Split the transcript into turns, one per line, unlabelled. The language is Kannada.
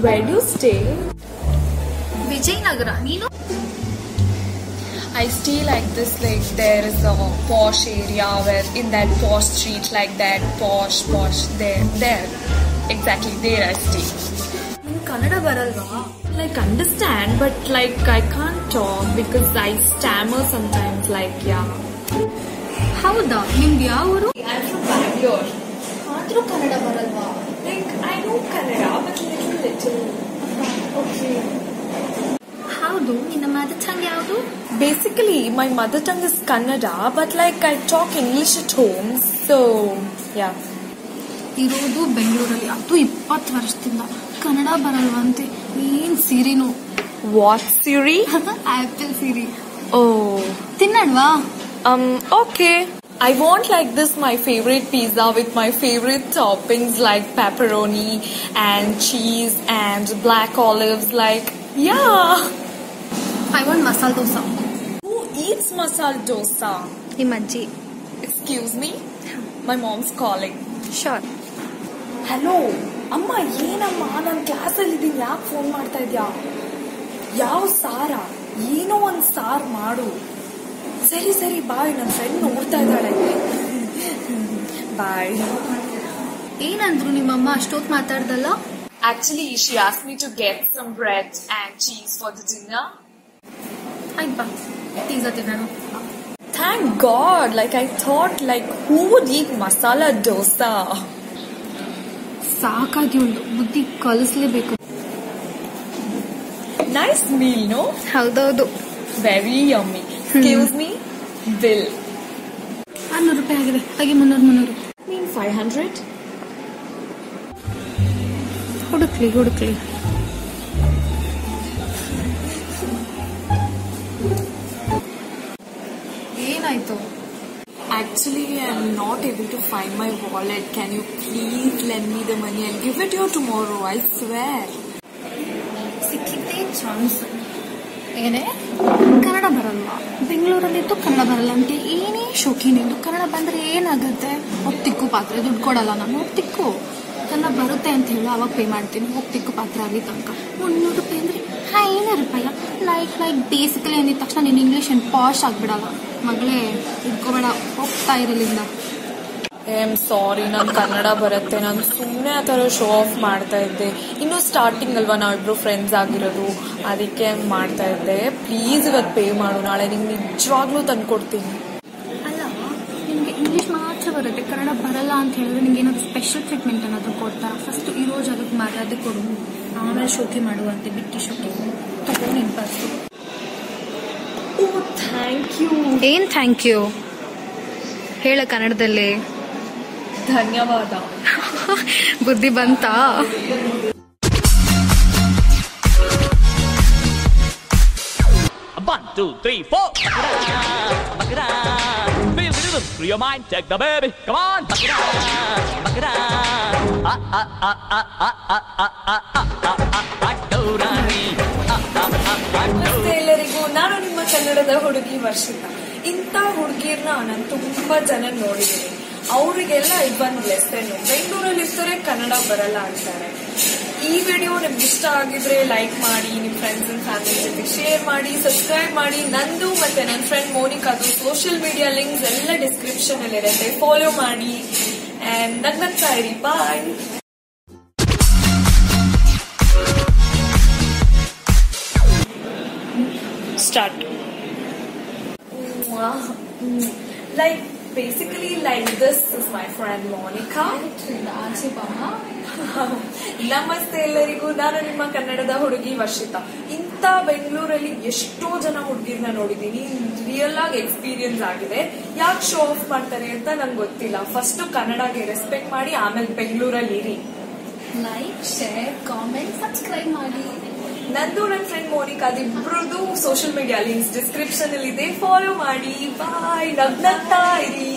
Where do you stay?
Vijayanagar. Neenu?
I stay like this, like there is a posh area where in that posh street like that, posh, there. Exactly, there I stay.
Kannada baralva?
Like understand, but like I can't talk because I stammer sometimes, like yeah.
Hauda? Nimdu yav uru?
I'm from Bangalore.
Aadru Kannada baralva?
Like I know Kannada, but little. Okay.
Haudu? Ninna mother tongue yavdu?
Basically, my mother tongue is Kannada, but like I talk English at home, so yeah.
ಇರೋದು ಬೆಂಗಳೂರಲ್ಲಿ, ಅದು 20 ವರ್ಷದಿಂದ. ಕನ್ನಡ ಬರಲ್ವಂತೆ. ಏನ್ ಸೀರಿನು?
What Siri?
ಆಪಲ್ ಸೀರಿ.
Oh.
ತಿನ್ನಡ್ವಾ?
Okay. I want like this my favorite pizza with my favorite toppings like pepperoni and cheese and black olives, like yeah.
I want masala dosa.
Who eats masala dosa?
ನಿಮ್ಮ ಅಜ್ಜಿ.
Excuse me? My mom's calling.
Sure.
Hello ಅಮ್ಮ, ಏನಮ್ಮ ನಾನು ಕ್ಲಾಸಲ್ಲಿ ಇದ್ದೀನಿ, ಯಾಕೆ ಫೋನ್ ಮಾಡ್ತಾ ಇದ್ಯಾ? ಯಾವ ಸಾರ? ಏನೋ ಒಂದು ಸಾರ್ ಮಾಡು. ಸರಿ ಬಾಯ್, ನನ್ನ ಫ್ರೆಂಡ್ ನೋಡ್ತಾ ಇದ್ದಾಳೆ. ಬಾಯ್.
ಏನಂದ್ರು ನಿಮ್ಮಮ್ಮ ಅಷ್ಟೊತ್ತು ಮಾತಾಡ್ದಲ್ಲ?
Actually, she asked me to get some bread and cheese for the dinner.
ಆಯ್ತು ಬಾ, ಪಿಜ್ಜಾ ತಿನ್ನೋಣ.
Thank God, like I thought, like who would eat masala dosa?
ಸಾಕಾಗಿ ಒಂದು ಬುದ್ಧಿ ಕಲಿಸ್ಲೇಬೇಕು.
Nice meal, no?
ಹೌದೌದು.
Very yummy. Excuse me? Bill.
600 ರೂಪಾಯಿ ಆಗಿದೆ. ಹಾಗೆ 300.
Mean 500?
ಹುಡುಕ್ಲಿ. ಏನಾಯ್ತು?
Actually, I'm not able to find my wallet. Can you please lend me the money? I'll give it to you tomorrow, I swear.
ಸಿಕ್ಕಿದ್ದೇ ಚಾನ್ಸ್. ಏನೇ ಕನ್ನಡ ಬರಲ್ವಾ? ಬೆಂಗಳೂರಲ್ಲಿದ್ದು ಕನ್ನಡ ಬರಲ್ಲ ಅಂತ ಏನೇ ಶೋಕಿನಿಂದು. ಕನ್ನಡ ಬಂದ್ರೆ ಏನಾಗುತ್ತೆ? ಹೋಗಿ ತಿಕ್ಕು ಪಾತ್ರೆ, ದುಡ್ಡು ಕೊಡಲ್ಲ ನಾನು. ಹೋಗಿ ತಿಕ್ಕು, ಕನ್ನಡ ಬರುತ್ತೆ ಅಂತ ಹೇಳು, ಅವಾಗ ಪೇ ಮಾಡ್ತೀನಿ. ಹೋಗಿ ತಿಕ್ಕು ಪಾತ್ರೆ ಆಗಿ ತನಕ 300 ರೂಪಾಯಿ ಅಂದ್ರೆ 500 ರೂಪಾಯಿ. ಲೈಕ್ ಬೇಸಿಕಲಿ ಅಂದಿದ ತಕ್ಷಣ ನೀನು ಇಂಗ್ಲೀಷ್ ಏನು ಪಾಶ್ ಆಗ್ಬಿಡಲ್ಲ ಮಗಳೇ. ಇಟ್ಕೋಬೇಡ, ಹೋಗ್ತಾ ಇರಲಿಲ್ಲ.
ಐ ಆಮ್ ಸಾರಿ, ನಾನು ಕನ್ನಡ ಬರುತ್ತೆ. ನಾನು ಸುಮ್ಮನೆ ಆ ಥರ ಶೋ ಆಫ್ ಮಾಡ್ತಾ ಇದ್ದೆ. ಇನ್ನೂ ಸ್ಟಾರ್ಟಿಂಗ್ ಅಲ್ವಾ ನಾವಿಬ್ರು ಫ್ರೆಂಡ್ಸ್ ಆಗಿರೋದು, ಅದಕ್ಕೆ ಮಾಡ್ತಾ ಇದ್ದೆ. ಪ್ಲೀಸ್ ಇವತ್ತು ಪೇ ಮಾಡು, ನಾಳೆ ನಿಮ್ಗೆ ನಿಜವಾಗ್ಲೂ ತಂದ್ಕೊಡ್ತೀನಿ.
ಅಲ್ಲ, ನಿಮಗೆ ಇಂಗ್ಲೀಷ್ ಮಾತ್ರ ಬರುತ್ತೆ, ಕನ್ನಡ ಬರಲ್ಲ ಅಂತ ಹೇಳಿದ್ರೆ ನಿಮ್ಗೆ ಏನಾದ್ರು ಸ್ಪೆಷಲ್ ಟ್ರೀಟ್ಮೆಂಟ್ ಏನಾದ್ರು ಕೊಡ್ತಾರಾ? ಫಸ್ಟ್ ಇರೋ ಜಾಗಕ್ಕೆ ಮರ್ಯಾದೆ ಕೊಡು, ಆಮೇಲೆ ಶೋಕಿ ಮಾಡುವಂತೆ. ಬಿಟ್ಟು ಶೋಕಿ ತಗೋ ನಿನ್ ಪರ್ಸು.
Oh thank you.
ಏನ್ ಥ್ಯಾಂಕ್ ಯು ಹೇಳ ಕನ್ನಡದಲ್ಲಿ?
ಧನ್ಯವಾದ.
ಬುದ್ಧಿ ಬಂತಾ?
One, two, three, four. Bakra, feel the rhythm, free your mind, take the baby. Come on, bakra.
ನಮಸ್ತೆ ಎಲ್ಲರಿಗೂ, ನಾನು ನಿಮ್ಮ ಕನ್ನಡದ ಹುಡುಗಿ ವರ್ಷಿತಾ. ಇಂಥ ಹುಡುಗಿರ್ನ ನಾನು ತುಂಬಾ ಜನ ನೋಡಿದ್ದೀನಿ. ಅವರಿಗೆಲ್ಲ ಇದೊಂದು ಲೆಸನ್, ಬೆಂಗಳೂರಲ್ಲಿ ಇರ್ತಾರೆ ಕನ್ನಡ ಬರಲ್ಲ ಅಂತಾರೆ. ಈ ವಿಡಿಯೋ ನಿಮ್ಗೆ ಇಷ್ಟ ಆಗಿದ್ರೆ ಲೈಕ್ ಮಾಡಿ, ನಿಮ್ಮ ಫ್ರೆಂಡ್ಸ್ ಅಂಡ್ ಫ್ಯಾಮಿಲಿ ಜೊತೆ ಶೇರ್ ಮಾಡಿ, ಸಬ್ಸ್ಕ್ರೈಬ್ ಮಾಡಿ. ನಂದು ಮತ್ತೆ ನನ್ನ ಫ್ರೆಂಡ್ ಮೋನಿಕಾದು ಸೋಷಿಯಲ್ ಮೀಡಿಯಾ ಲಿಂಕ್ಸ್ ಎಲ್ಲ ಡಿಸ್ಕ್ರಿಪ್ಷನ್ ಅಲ್ಲಿ ಇರುತ್ತೆ, ಫಾಲೋ ಮಾಡಿ. ಅಂಡ್ ನಗ್ನಗ್ತಾ ಇರಿ. ಬಾಯ್. Start. Like basically like this is my friend Monica. ನಮಸ್ತೆ ಎಲ್ಲರಿಗೂ, ನಾನು ನಿಮ್ಮ ಕನ್ನಡದ ಹುಡುಗಿ ವರ್ಷಿತಾ. ಇಂಥ ಬೆಂಗಳೂರಲ್ಲಿ ಎಷ್ಟೋ ಜನ ಹುಡುಗಿರ್ನ ನೋಡಿದೀನಿ, ರಿಯಲ್ ಆಗಿ ಎಕ್ಸ್ಪೀರಿಯನ್ಸ್ ಆಗಿದೆ. ಯಾಕೆ ಶೋ ಆಫ್ ಮಾಡ್ತಾರೆ ಅಂತ ನಂಗೆ ಗೊತ್ತಿಲ್ಲ. ಫಸ್ಟ್ ಕನ್ನಡಗೆ ರೆಸ್ಪೆಕ್ಟ್ ಮಾಡಿ, ಆಮೇಲೆ ಬೆಂಗಳೂರಲ್ಲಿ ಇರಿ.
ಲೈಕ್, ಶೇರ್, ಕಾಮೆಂಟ್, ಸಬ್ಸ್ಕ್ರೈಬ್ ಮಾಡಿ.
ನಂದು ನನ್ನ ಫ್ರೆಂಡ್ ಮೋನಿಕಾ ಇಬ್ರದ್ದು ಸೋಷಿಯಲ್ ಮೀಡಿಯಾ ಲಿಂಕ್ಸ್ ಡಿಸ್ಕ್ರಿಪ್ಷನ್ ಅಲ್ಲಿ ಇದೆ, ಫಾಲೋ ಮಾಡಿ. ಬಾಯ್. ನಗ್ನಗ್ತಾ ಇರಿ.